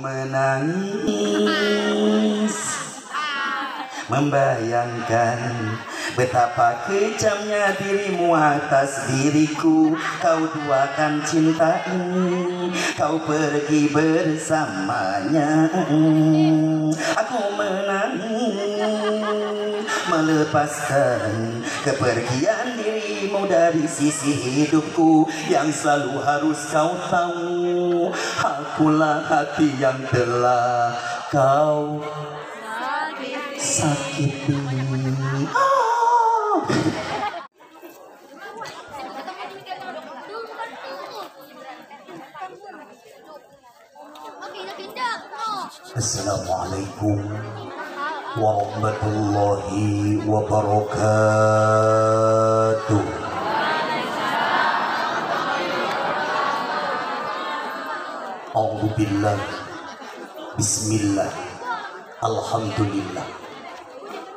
menangis membayangkan betapa kejamnya dirimu atas diriku. Kau duakan cinta ini, kau pergi bersamanya. Aku menangis melepaskan kepergian dirimu dari sisi hidupku. Yang selalu harus kau tahu, akulah hati yang telah kau sakiti. Assalamualaikum warahmatullahi wabarakatuh. Alhamdulillah, bismillah, alhamdulillah,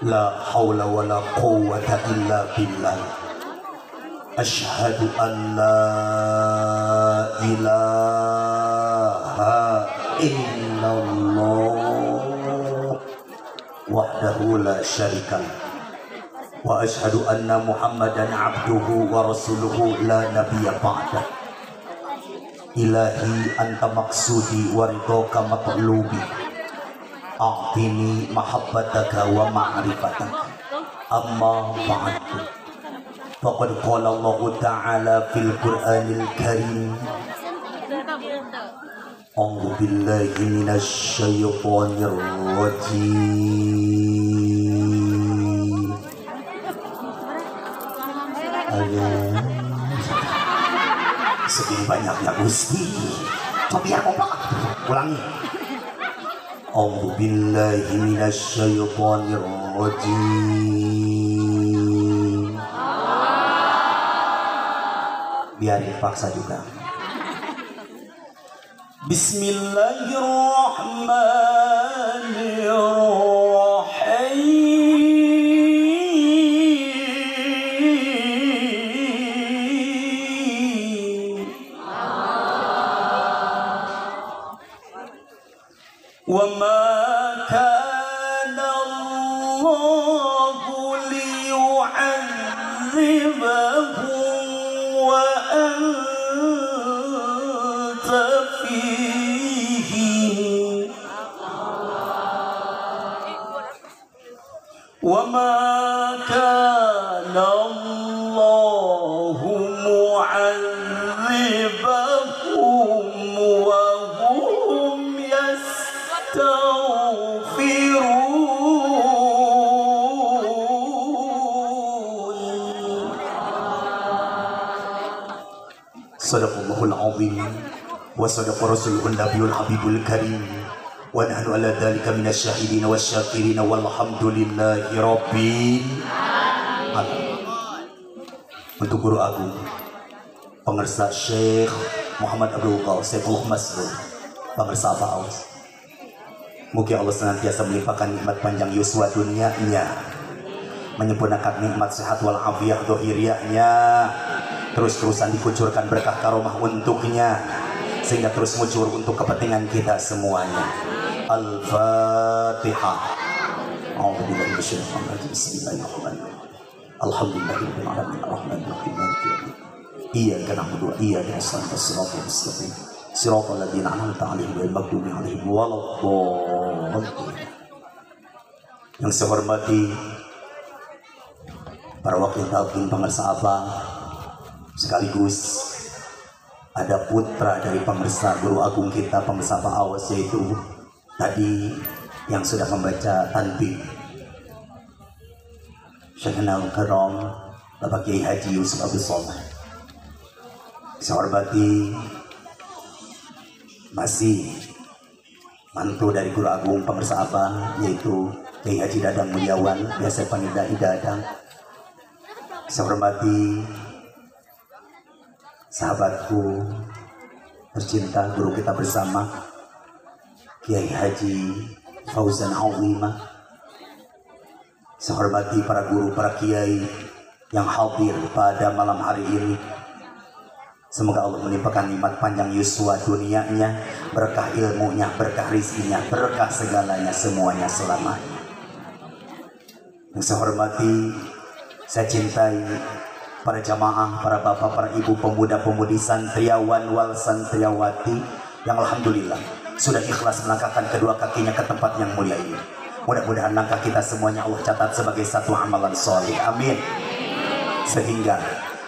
la hawla wa la quwwata illa billah. Ashhadu an la ilaha illallah wahdahu la syarikalah wa ashhadu anna muhammadan abduhu wa rasuluhu la nabiyya ba'dah. Ilahi anta maksudi wa ridhoka matlubi, a'tini mahabbataka wa ma'rifataka. Amma ba'du, faqad qala Allah ta'ala fil Qur'anil Karim, a'udzu billahi minasy syaithanir rajim. Segini banyaknya Gusti, tapi aku apa? Ulangi. A'udzu billahi minasy syaithanir rajim. Biarin paksa juga. Bismillahirrahmanirrahim. Wa ma kana Allahu liyu'adzibahum wa anta fihim wa ma kana Allahu mu'adzibahum wa hum yastaghfirun. Sadaqallahul azim wa sadaqa rasulun nabiyul habibul karim wa nahnu ala dzalika minasy syahidin wasyakirin walhamdulillahi rabbil alamin. Untuk guru agung pengersa Syekh Muhammad Abdul Qaus Saifullah Masrur, pengersa Afaus, mugi Allah senantiasa melimpahkan nikmat panjang yuswa dunianya, menyempurnakan nikmat sehat wal afiyah dohiriahnya, terus-terusan dikucurkan berkah karomah untuknya, sehingga terus muncul untuk kepentingan kita semuanya. Al-Fatihah. A'udzubillahi minasyaitonir rajim. Bismillahirrahmanirrahim. Alhamdulillahirabbil alamin arrahmanir rahim maliki yaumiddin. Iyyaka na'budu wa iyyaka nasta'in ihdinas siratal mustaqim siratal ladzina an'amta 'alaihim ghairil maghdubi 'alaihim waladdallin. Yang saya hormati para wakil talqin pengersa Abang, sekaligus ada putra dari pemirsa guru agung kita pemirsa Pak Awas, yaitu tadi yang sudah membaca tanbih Syekhna Al-Karam Bapak Kiai Haji Yusuf Abdul Somad. Saya hormati masih mantu dari guru agung pemirsa Abang, yaitu Kiai Haji Dadang Mulyawan, biasa panggil Dai Dadang. Saya hormati sahabatku tercinta, guru kita bersama Kiai Haji Fauzan Awimah. Saya hormati para guru, para kiai yang hadir pada malam hari ini. Semoga Allah melimpahkan nikmat panjang yuswa dunianya, berkah ilmunya, berkah rizkinya, berkah segalanya semuanya selamanya. Yang saya hormati, saya cintai para jamaah, para bapak, para ibu, pemuda-pemudi, santriawan wal santriawati yang alhamdulillah sudah ikhlas melangkahkan kedua kakinya ke tempat yang mulia ini. Mudah-mudahan langkah kita semuanya Allah catat sebagai satu amalan soleh. Amin. Sehingga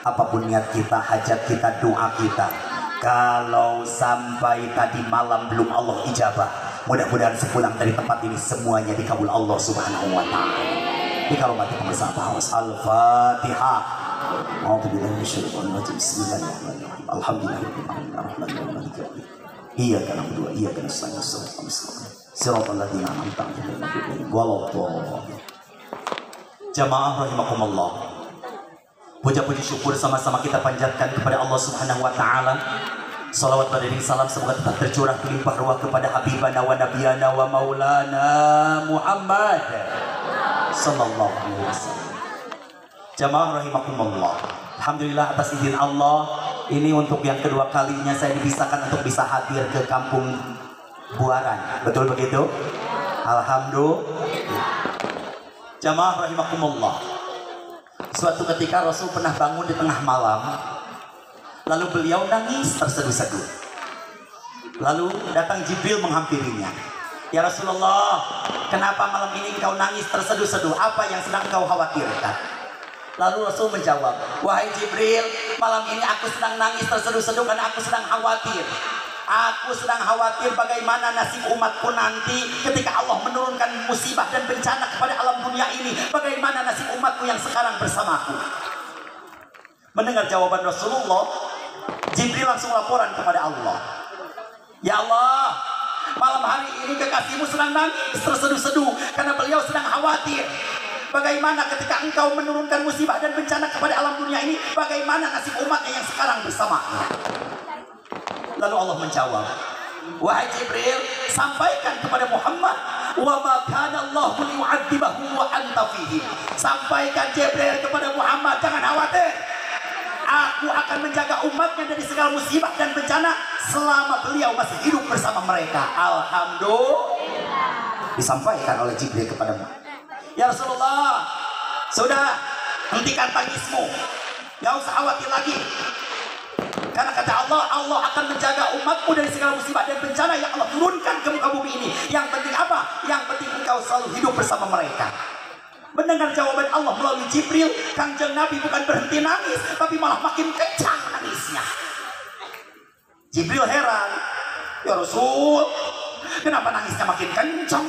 apapun niat kita, hajat kita, doa kita, kalau sampai tadi malam belum Allah ijabah, mudah-mudahan sepulang dari tempat ini semuanya dikabul Allah Subhanahu wa taala. Di kalau mati pengesahan bahwas Al-Fatihah. Bismillahirrahmanirrahim. Alhamdulillahirabbil alamin. Iyyaka na'budu wa iyyaka nasta'in. Shiratal ladzina an'amta 'alaihim ghairil Jamaah rahimakumullah. Puja-puji syukur sama-sama kita panjatkan kepada Allah Subhanahu wa taala. Salawat beriring salam semoga tetap tercurah berlimpah ruah kepada habibana wa nabiyana wa maulana Muhammad sallallahu alaihi wasallam. Jamaah rahimakumullah. Alhamdulillah atas izin Allah, ini untuk yang kedua kalinya saya dipisahkan untuk bisa hadir ke kampung Buaran. Betul begitu? Alhamdulillah. Jamaah rahimakumullah. Suatu ketika Rasul pernah bangun di tengah malam, lalu beliau nangis terseduh-seduh. Lalu datang Jibril menghampirinya. Ya Rasulullah, kenapa malam ini engkau nangis terseduh-seduh? Apa yang sedang engkau khawatirkan? Lalu Rasul menjawab, wahai Jibril, malam ini aku sedang nangis terseduh-seduh karena aku sedang khawatir. Aku sedang khawatir bagaimana nasib umatku nanti ketika Allah menurunkan musibah dan bencana kepada alam dunia ini. Bagaimana nasib umatku yang sekarang bersamaku? Mendengar jawaban Rasulullah, Jibril langsung laporan kepada Allah. Ya Allah, malam hari ini kekasihmu sedang nangis terseduh-seduh karena beliau sedang khawatir. Bagaimana ketika engkau menurunkan musibah dan bencana kepada alam dunia ini, bagaimana nasib umatnya yang sekarang bersamanya? Lalu Allah menjawab, wahai Jibril, sampaikan kepada Muhammad, wa ma kana Allahu liyu'adzibahum wa anta fihim. Sampaikan Jibril kepada Muhammad, jangan khawatir. Aku akan menjaga umatnya dari segala musibah dan bencana selama beliau masih hidup bersama mereka. Alhamdulillah. Disampaikan oleh Jibril kepadamu. Ya Rasulullah, sudah, hentikan tangismu, gak usah khawatir lagi. Karena kata Allah, Allah akan menjaga umatmu dari segala musibah dan bencana yang Allah turunkan ke muka bumi ini. Yang penting apa? Yang penting engkau selalu hidup bersama mereka. Mendengar jawaban Allah melalui Jibril, Kanjeng Nabi bukan berhenti nangis, tapi malah makin kencang nangisnya. Jibril heran, ya Rasul, kenapa nangisnya makin kencang?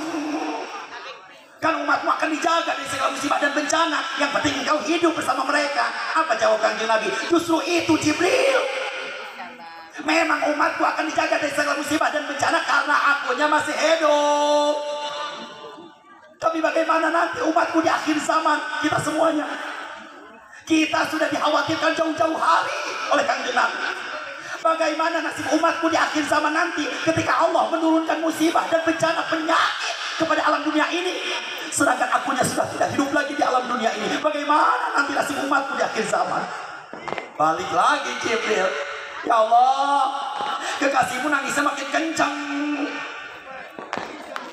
Kan umatmu akan dijaga dari segala musibah dan bencana. Yang penting engkau hidup bersama mereka. Apa jawab Kanjeng Nabi? Justru itu Jibril. Memang umatku akan dijaga dari segala musibah dan bencana karena akunya masih hidup. Tapi bagaimana nanti umatku di akhir zaman? Kita semuanya, kita sudah dikhawatirkan jauh-jauh hari oleh Kanjeng Nabi. Bagaimana nasib umatku di akhir zaman nanti ketika Allah menurunkan musibah dan bencana penyakit kepada alam dunia ini, sedangkan akunya sudah tidak hidup lagi di alam dunia ini. Bagaimana nanti nasib umatku di akhir zaman? Balik lagi Jibril, ya Allah, kekasihmu nangisnya makin kencang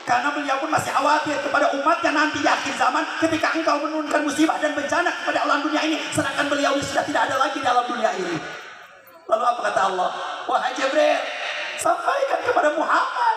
karena beliau pun masih khawatir kepada umatnya nanti di akhir zaman ketika engkau menurunkan musibah dan bencana kepada alam dunia ini, sedangkan beliau sudah tidak ada lagi di alam dunia ini. Lalu apa kata Allah? Wahai Jibril, sampaikan kepada Muhammad,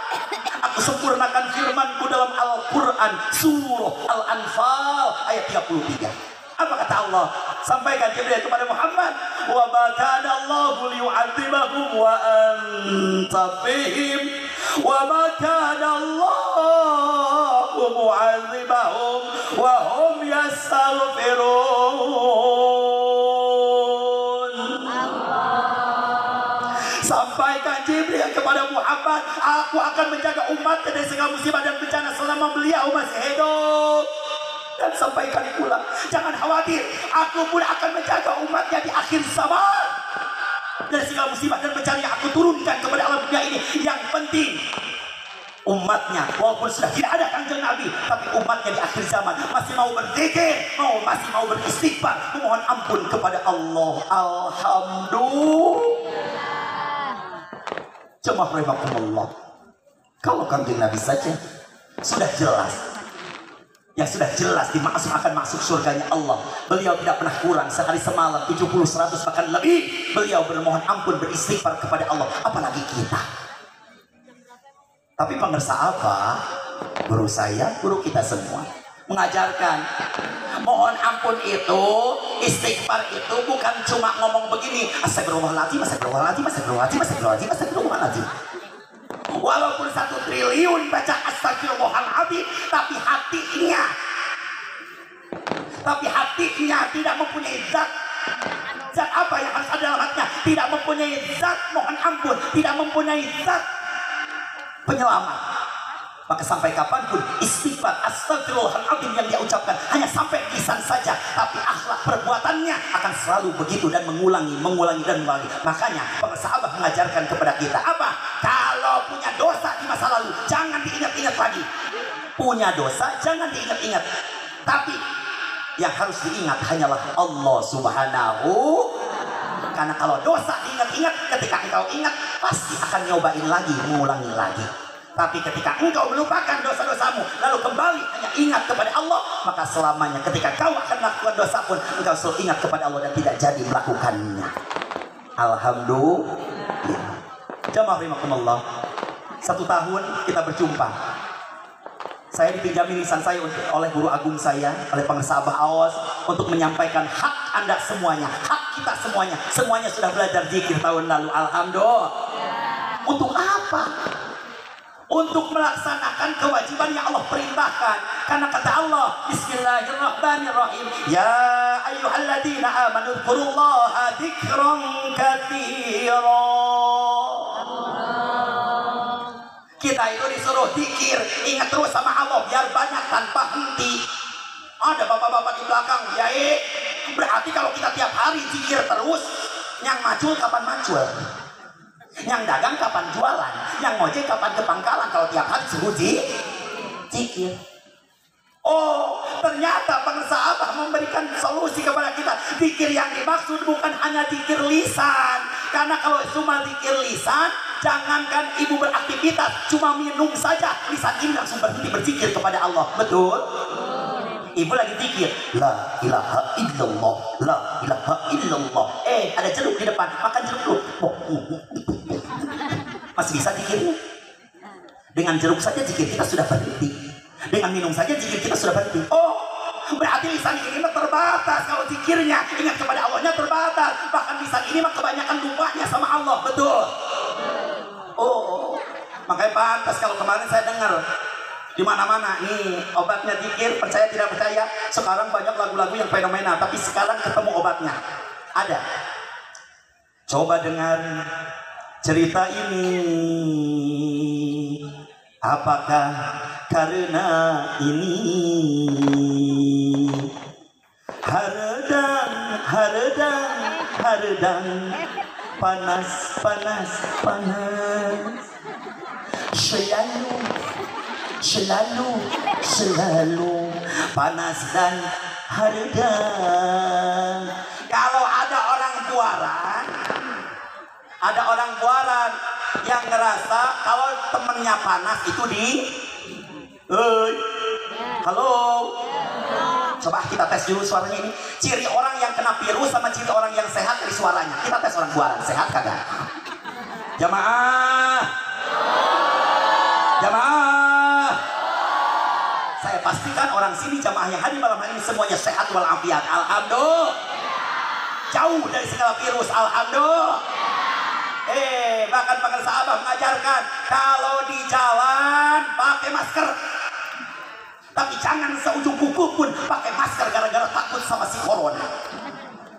aku sempurnakan firmanku dalam Al-Quran surah Al-Anfal ayat 33. Apa kata Allah? Sampaikan Jibril kepada Muhammad, wa ma kana Allahu liyu'adzibahum wa anta fihim wa ma kana Allahu mu'adzibahum wa hum yastaghfirun. Sampaikan Jibril kepada Muhammad, aku akan menjaga umatnya dari segala musibah dan bencana selama beliau masih hidup. Dan sampaikan pula, jangan khawatir, aku pun akan menjaga umatnya di akhir zaman dari segala musibah dan bencana yang aku turunkan kepada alam dunia ini. Yang penting umatnya, walaupun sudah tidak ada Kanjeng Nabi, tapi umatnya di akhir zaman masih mau berzikir, masih mau beristighfar, memohon ampun kepada Allah. Alhamdulillah. Jemaah rahimakumullah, kalau Kanjeng Nabi saja sudah jelas, yang sudah jelas akan masuk surganya Allah. Beliau tidak pernah kurang sehari semalam 70, 100 bahkan lebih. Beliau bermohon ampun, beristighfar kepada Allah. Apalagi kita. Tapi pemirsa apa? Guru saya, guru kita semua mengajarkan mohon ampun itu, istighfar itu bukan cuma ngomong begini, astagfirullahaladzim, astagfirullahaladzim, astagfirullahaladzim, astagfirullahaladzim, astagfirullahaladzim. Walaupun 1 triliun baca astagfirullahaladzim, tapi hatinya tidak mempunyai zat apa yang harus ada dalam hatinya, tidak mempunyai zat mohon ampun, tidak mempunyai zat penyelamat. Maka sampai kapanpun istighfar astagfirullahaladzim yang dia ucapkan hanya sampai lisan saja, tapi akhlak perbuatannya akan selalu begitu dan mengulangi dan mengulangi. Makanya para sahabat mengajarkan kepada kita apa? Kalau punya dosa di masa lalu jangan diingat-ingat lagi. Punya dosa jangan diingat-ingat, tapi yang harus diingat hanyalah Allah Subhanahu. Karena kalau dosa diingat-ingat, ketika engkau ingat pasti akan nyobain lagi, mengulangi lagi. Tapi ketika engkau melupakan dosa-dosamu lalu kembali hanya ingat kepada Allah, maka selamanya ketika kau akan melakukan dosa pun engkau selalu ingat kepada Allah dan tidak jadi melakukannya. Alhamdulillah. Jamaah rahimakumullah, 1 tahun kita berjumpa. Saya dipinjami lisan saya oleh guru agung saya, oleh pemirsa Abah Awas, untuk menyampaikan hak Anda semuanya, hak kita semuanya. Semuanya sudah belajar zikir tahun lalu. Alhamdulillah. Untuk apa? Untuk melaksanakan kewajiban yang Allah perintahkan. Karena kata Allah, Bismillahirrahmanirrahim, ya ayyuhalladzina amanu dzkurullaha dzikran katsira. Kita itu disuruh zikir, ingat terus sama Allah biar banyak tanpa henti. Ada bapak-bapak di belakang, ya berarti kalau kita tiap hari zikir terus, yang macul kapan macul? Yang dagang kapan jualan, yang ngojek kapan ke pangkalan kalau tiap hari suruh zikir. Oh, ternyata pemirsa Abah memberikan solusi kepada kita. Zikir yang dimaksud bukan hanya zikir lisan. Karena kalau cuma zikir lisan, jangankan ibu beraktivitas, cuma minum saja, lisan ini langsung berhenti berzikir kepada Allah. Betul? Ibu lagi zikir, la ilaha illallah, la ilaha illallah. Ada jeruk di depan, makan jeruk dulu. Masih bisa zikirnya. Dengan jeruk saja zikir kita sudah berhenti. Dengan minum saja zikir kita sudah berhenti. Oh, berarti lisan ini mah terbatas. Kalau zikirnya ingat kepada Allahnya terbatas. Bahkan lisan ini mah kebanyakan lupanya sama Allah. Betul? Oh, makanya pantas kalau kemarin saya dengar di mana-mana nih obatnya zikir, percaya tidak percaya. Sekarang banyak lagu-lagu yang fenomenal, tapi sekarang ketemu obatnya. Ada. Coba dengar cerita ini. Apakah karena ini hardang panas selalu panas dan hardang. Kalau ada orang buaran yang ngerasa kalau temennya panas itu halo, coba kita tes dulu suaranya ini. Ciri orang yang kena virus sama ciri orang yang sehat dari suaranya. Kita tes orang buaran, sehat kagak? Jamaah, saya pastikan orang sini jamaah yang hadir malam hari ini semuanya sehat walafiat. Alhamdulillah, jauh dari segala virus. Alhamdulillah. Bahkan sahabat mengajarkan kalau di jalan pakai masker, tapi jangan seujung kuku pun pakai masker gara-gara takut sama si corona.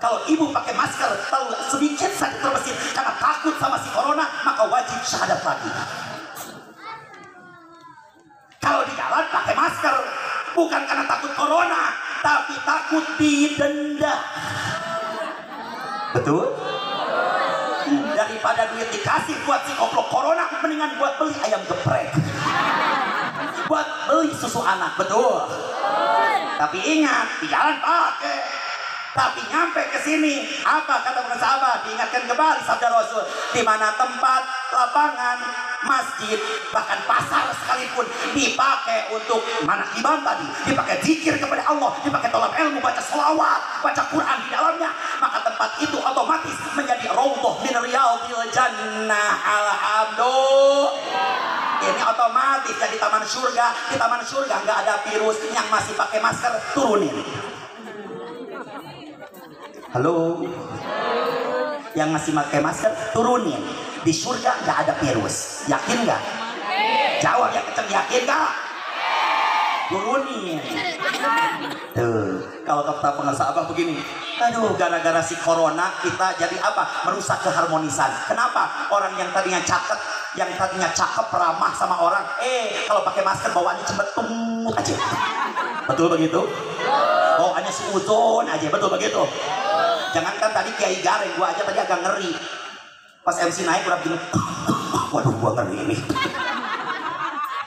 Kalau ibu pakai masker tahu sedikit saja terbesit karena takut sama si corona, maka wajib syahadat lagi. Kalau di jalan pakai masker bukan karena takut corona, tapi takut didenda. Betul? Daripada duit dikasih buat si goblok corona, mendingan buat beli ayam geprek, buat beli susu anak. Betul? Tapi ingat, di jalan pakai Tapi nyampe ke sini, apa kata para sahabat? Diingatkan kembali sabda Rasul, di mana tempat, lapangan, masjid, bahkan pasar sekalipun dipakai untuk manakiban tadi, dipakai zikir kepada Allah, dipakai tolak ilmu, baca sholawat, baca Quran di dalamnya, maka tempat itu otomatis menjadi raudhah min riyadhil jannah. Alhamdulillah. Ini otomatis jadi taman surga. Di taman surga nggak ada virus. Yang masih pakai masker turunin. Halo, yang masih pakai masker turunin. Di surga nggak ada virus. Yakin nggak? Jawab yang kenceng, yakin nggak? Turunin. Tuh, kalau kata pengusaha abah begini, aduh, gara-gara si corona kita jadi apa? Merusak keharmonisan. Kenapa? Orang yang tadinya cakep, ramah sama orang, kalau pakai masker bawaannya cebetung aja. Betul begitu? Bawaannya seuzon aja, betul begitu? Jangankan tadi Kiai Gareng, gua aja tadi agak ngeri. Pas MC naik udah begini, waduh gua ngeri ini.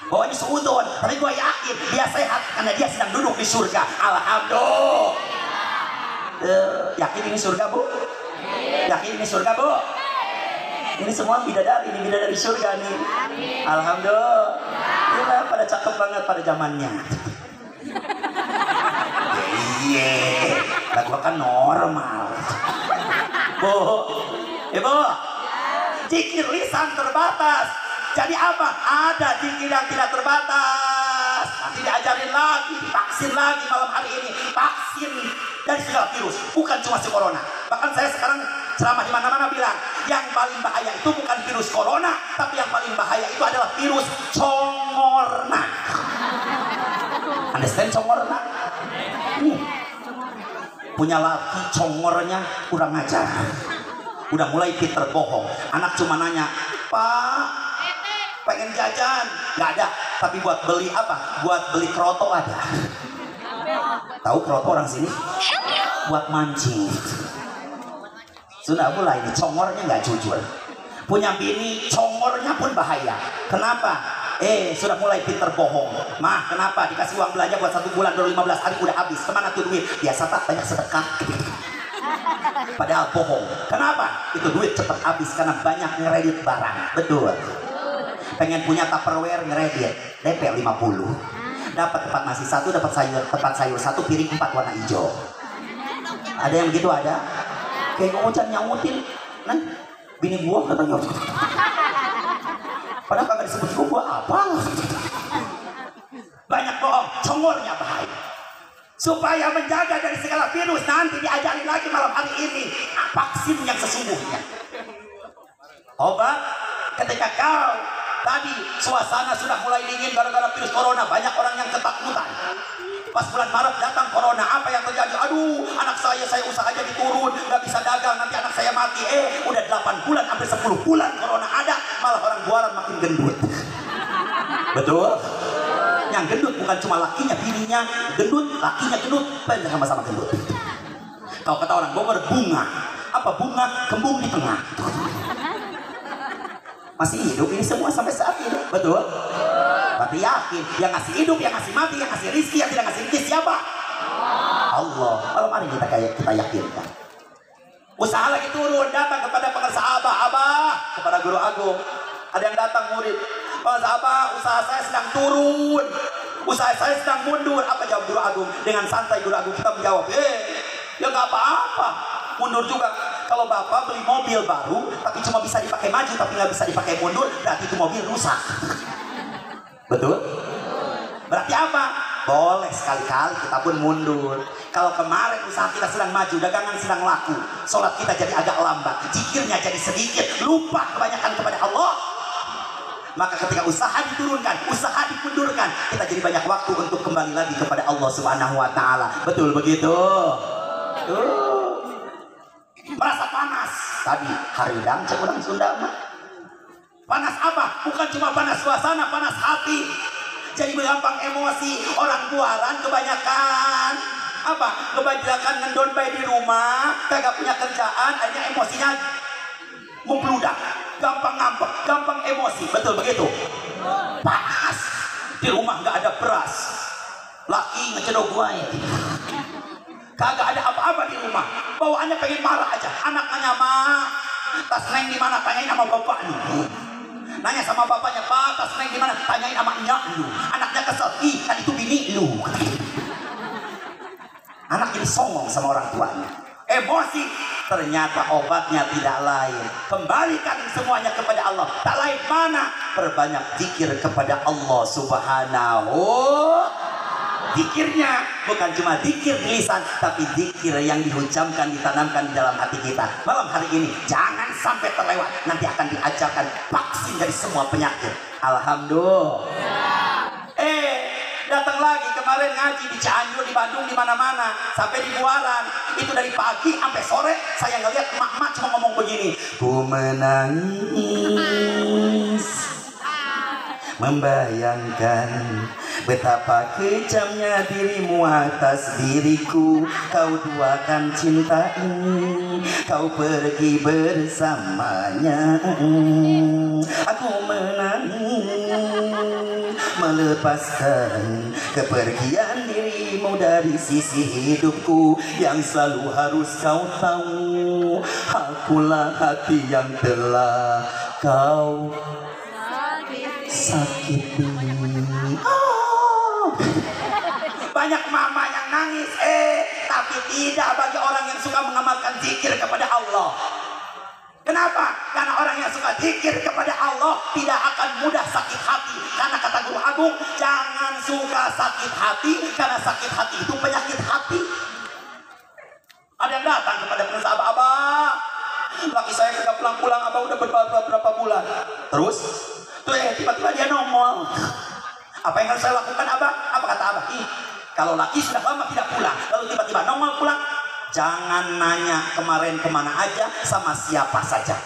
Bawaannya seuzon, tapi gua yakin dia sehat karena dia sedang duduk di surga. Alhamdulillah. Yakin ini surga, Bu? Yakin ini surga, Bu? Ini semua bidadari, ini bidadari surga nih. Alhamdulillah. Gila, pada cakep banget pada zamannya. Iya, lah gua kan normal. Bu, Ibu, zikir lisan terbatas. Jadi apa? Ada zikir yang tidak terbatas. Nanti diajarin lagi, vaksin lagi malam hari ini. Vaksin dari segala virus, bukan cuma si corona. Bahkan saya sekarang ceramah di mana-mana bilang, yang paling bahaya itu bukan virus corona, tapi yang paling bahaya itu adalah virus congorna. Understand congorna? Punya laki congornya kurang ajar. Udah mulai pinter bohong. Anak cuma nanya, Pak, pengen jajan? Gak ada. Tapi buat beli apa? Buat beli kroto ada. Tahu kroto orang sini? Buat mancing. Sudah mulai nih, congornya nggak jujur. Punya bini, congornya pun bahaya. Kenapa? Sudah mulai pinter bohong. Mah, kenapa? Dikasih uang belanja buat 1 bulan, baru 15 hari udah habis. Kemana tuh duit? Biasa tak banyak sedekah. Padahal bohong. Kenapa? Itu duit cepet habis karena banyak ngeredit barang. Betul. Pengen punya Tupperware, ngeredit DP 50. Dapat tempat nasi 1, dapat tempat sayur 1, piring 4 warna hijau. Ada yang begitu? Ada? Kayak ngocan nyautin. Nah, bini gua katanya. Padahal kagak disebut gua apa? Banyak bohong, congornya bahaya. Supaya menjaga dari segala virus, nanti diajarin lagi malam hari ini vaksin yang sesungguhnya. Obat ketika kau tadi suasana sudah mulai dingin gara-gara virus corona, banyak orang yang ketakutan. Pas bulan Maret datang corona, apa yang terjadi? Aduh, anak saya usaha aja diturun, nggak bisa dagang, nanti anak saya mati. Udah 8 bulan, hampir 10 bulan corona ada, malah orang buaran makin gendut. Betul? Yang gendut bukan cuma lakinya, bininya gendut, lakinya gendut, banyak sama-sama gendut. Kalau kata orang Bogor, bunga. Apa bunga? Kembung di tengah. Masih hidup ini semua sampai saat ini. Betul? Tapi yakin, yang ngasih hidup, yang ngasih mati, yang ngasih rizki, yang tidak ngasih rizki siapa? Allah. Malam hari kita yakinkan. Usaha lagi turun, datang kepada pengusaha Abah, kepada guru agung. Ada yang datang murid, pengusaha Abah, usaha saya sedang turun, usaha saya sedang mundur. Apa jawab guru agung? Dengan santai guru agung kita menjawab, ya nggak apa-apa, mundur juga. Kalau bapak beli mobil baru, tapi cuma bisa dipakai maju, tapi nggak bisa dipakai mundur, berarti itu mobil rusak. Betul? Berarti apa? Boleh sekali-kali kita pun mundur. Kalau kemarin usaha kita sedang maju, dagangan sedang laku, sholat kita jadi agak lambat, zikirnya jadi sedikit, lupa kebanyakan kepada Allah, maka ketika usaha diturunkan, usaha dimundurkan, kita jadi banyak waktu untuk kembali lagi kepada Allah Subhanahu wa Ta'ala. Betul begitu? Merasa panas tadi, haridang cek orang Sunda mah. Panas apa? Bukan cuma panas suasana, panas hati. Jadi gampang emosi. Orang buaran kebanyakan apa? Kebanyakan ngendon bayi di rumah, kagak punya kerjaan, akhirnya emosinya membludak, gampang ngambek, gampang emosi. Betul begitu? Panas. Di rumah nggak ada beras, laki ngecedok gue. Kagak ada apa-apa apa di rumah? Bawaannya pengen marah aja. Anak nanya, "Ma, tas neng di mana?" Tanyain sama bapak lu. Nanya sama bapaknya, "Pak, tas neng di mana?" Tanyain sama nyak lu. Anaknya kesel, "Ih, kan itu bini lu." Anak ini songong sama orang tuanya. Emosi. Ternyata obatnya tidak lain. Kembalikan semuanya kepada Allah. Tak lain mana? Perbanyak zikir kepada Allah Subhanahu. Zikirnya bukan cuma zikir lisan, tapi zikir yang diucapkan, ditanamkan di dalam hati kita. Malam hari ini jangan sampai terlewat. Nanti akan diajarkan vaksin dari semua penyakit. Alhamdulillah. Datang lagi kemarin ngaji di Cianjur, di Bandung, di mana-mana, sampai di Buaran. Itu dari pagi sampai sore saya ngeliat emak-emak cuma ngomong begini, "Ku menangis membayangkan betapa kejamnya dirimu atas diriku. Kau duakan cinta ini, kau pergi bersamanya. Aku menangis melepaskan kepergian dirimu dari sisi hidupku. Yang selalu harus kau tahu, akulah hati yang telah kau sakiti." Banyak mama yang nangis, tapi tidak bagi orang yang suka mengamalkan zikir kepada Allah. Kenapa? Karena orang yang suka zikir kepada Allah tidak akan mudah sakit hati. Karena kata Guru Agung, jangan suka sakit hati, karena sakit hati itu penyakit hati. Ada yang datang kepada penasihat, "Abah, laki saya kagak pulang-pulang, Abah udah berapa bulan." Terus tiba-tiba dia nongol. Apa yang harus saya lakukan, Abah? Apa kata Abah? Kalau laki sudah lama tidak pulang, lalu tiba-tiba nongol pulang, jangan nanya kemarin kemana aja, sama siapa saja.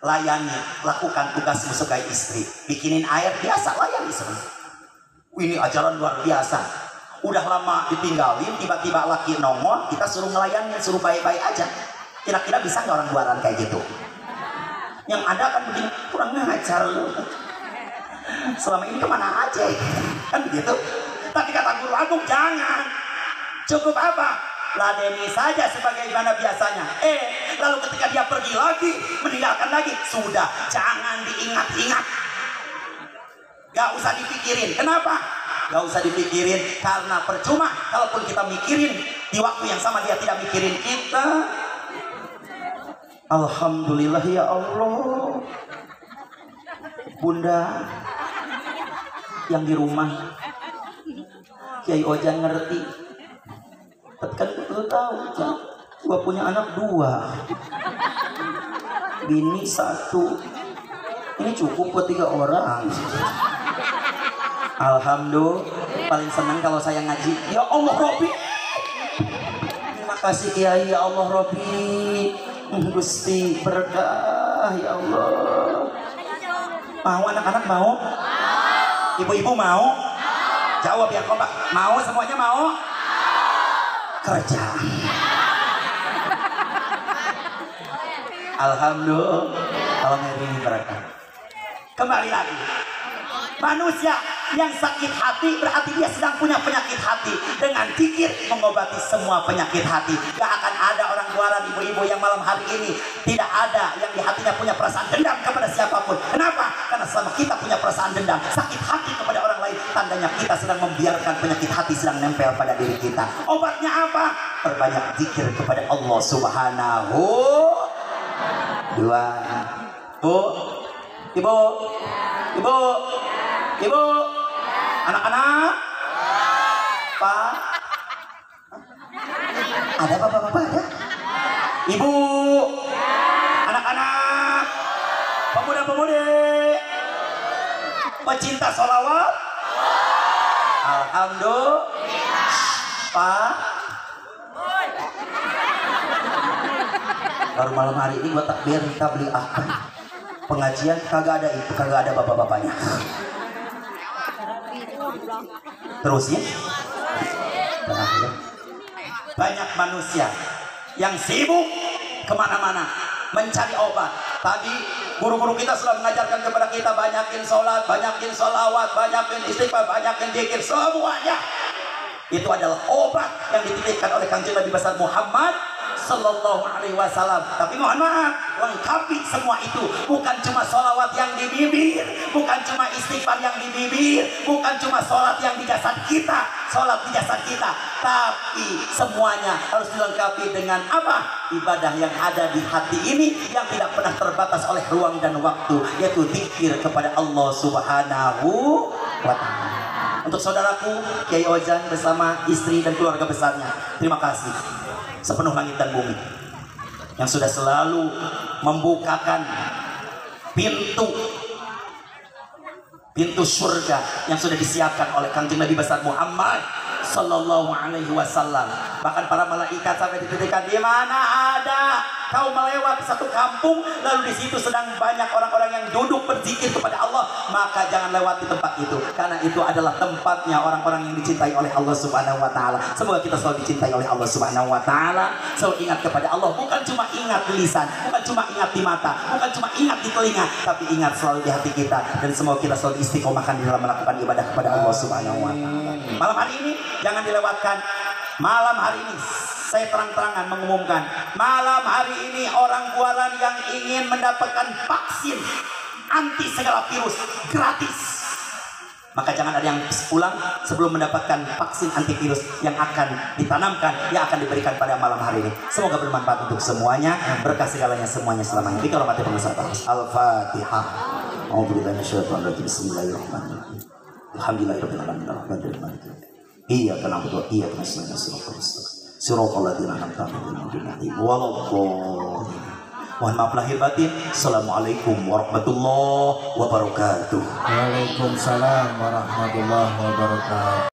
Layani, lakukan tugasmu sebagai istri. Bikinin air biasa, layani istri. Ini ajaran luar biasa. Udah lama ditinggalin, tiba-tiba laki nongol, kita suruh ngelayanin, suruh baik-baik aja. Kira-kira bisa nggak orang Buaran kayak gitu? Yang ada kan begini, kurang ngajar lu. Selama ini kemana aja? Kan begitu. Tapi kata Guru Agung, jangan. Cukup apa? Ladeni saja sebagaimana biasanya. Lalu ketika dia pergi lagi, meninggalkan lagi, sudah, jangan diingat-ingat. Gak usah dipikirin. Kenapa? Gak usah dipikirin, karena percuma. Kalaupun kita mikirin, di waktu yang sama dia tidak mikirin kita. Alhamdulillah ya Allah. Bunda yang di rumah, Kiai Ojan ngerti. Kan lu tahu, gua punya anak 2, bini 1. Ini cukup buat 3 orang. Alhamdulillah, paling senang kalau saya ngaji. Ya Allah Robi, terima kasih Kiai. Ya Allah Robi, Gusti berkah ya Allah. Mau anak-anak mau? Ibu-ibu mau? Jawab ya kompak. Mau semuanya mau? Kerja. Alhamdulillah, Allah ini berkah. Kembali lagi, manusia yang sakit hati berarti dia sedang punya penyakit hati. Dengan zikir mengobati semua penyakit hati. Gak akan ada orang Buaran, ibu-ibu yang malam hari ini tidak ada yang di hatinya punya perasaan dendam kepada siapapun. Kenapa? Karena selama kita punya perasaan dendam, sakit hati kepada orang lain, tandanya kita sedang membiarkan penyakit hati sedang nempel pada diri kita. Obatnya apa? Perbanyak zikir kepada Allah Subhanahu. 2. Bu, ibu, ibu, ibu, anak-anak, Pak, ada bapak-bapak ada? Ibu, anak-anak, pemuda-pemudi, pecinta sholawat, alhamdulillah, Pak. Baru malam hari ini gua takbir kita beli apa? Pengajian kagak ada itu, kagak ada bapak-bapaknya. Terus ya, banyak manusia yang sibuk kemana-mana mencari obat. Tadi guru-guru kita sudah mengajarkan kepada kita, banyakin sholat, banyakin sholawat, banyakin istighfar, banyakin zikir, semuanya. Itu adalah obat yang dititipkan oleh Kanjeng Nabi besar Muhammad Sallallahu Alaihi Wasallam. Tapi mohon maaf, lengkapi semua itu. Bukan cuma sholawat yang di bibir, bukan cuma istighfar yang di bibir, bukan cuma sholat yang di jasad kita, sholat di jasad kita, tapi semuanya harus dilengkapi dengan apa? Ibadah yang ada di hati ini yang tidak pernah terbatas oleh ruang dan waktu, yaitu zikir kepada Allah Subhanahu wa Ta'ala. Untuk saudaraku Kiai Ozan bersama istri dan keluarga besarnya, terima kasih sepenuh langit dan bumi yang sudah selalu membukakan pintu surga yang sudah disiapkan oleh Kanjeng Nabi besar Muhammad Sallallahu Alaihi Wasallam. Bahkan para malaikat sampai dititikkan, di mana ada kau melewati satu kampung lalu di situ sedang banyak orang-orang yang duduk berzikir kepada Allah, maka jangan lewati tempat itu, karena itu adalah tempatnya orang-orang yang dicintai oleh Allah Subhanahu Wa Taala. Semoga kita selalu dicintai oleh Allah Subhanahu Wa Taala, selalu ingat kepada Allah, bukan cuma ingat di lisan, bukan cuma ingat di mata, bukan cuma ingat di telinga, tapi ingat selalu di hati kita. Dan semoga kita selalu istiqomahkan di dalam melakukan ibadah kepada Allah Subhanahu Wa Taala. Malam hari ini jangan dilewatkan. Malam hari ini saya terang-terangan mengumumkan, malam hari ini orang Buaran yang ingin mendapatkan vaksin anti segala virus gratis, maka jangan ada yang pulang sebelum mendapatkan vaksin antivirus yang akan ditanamkan, yang akan diberikan pada malam hari ini. Semoga bermanfaat untuk semuanya, berkah segalanya semuanya selamanya. Kita hormati pengusaha. Al-Fatihah. Bismillahirrahmanirrahim. Alhamdulillahirabbil alamin. Arrahmanirrahim. Iyyaka na'budu wa iyyaka nasta'in. Shiratal ladzina an'amta 'alaihim waladdallin. Mohon maaf lahir batin. Assalamualaikum warahmatullahi wabarakatuh. Waalaikumsalam warahmatullahi wabarakatuh.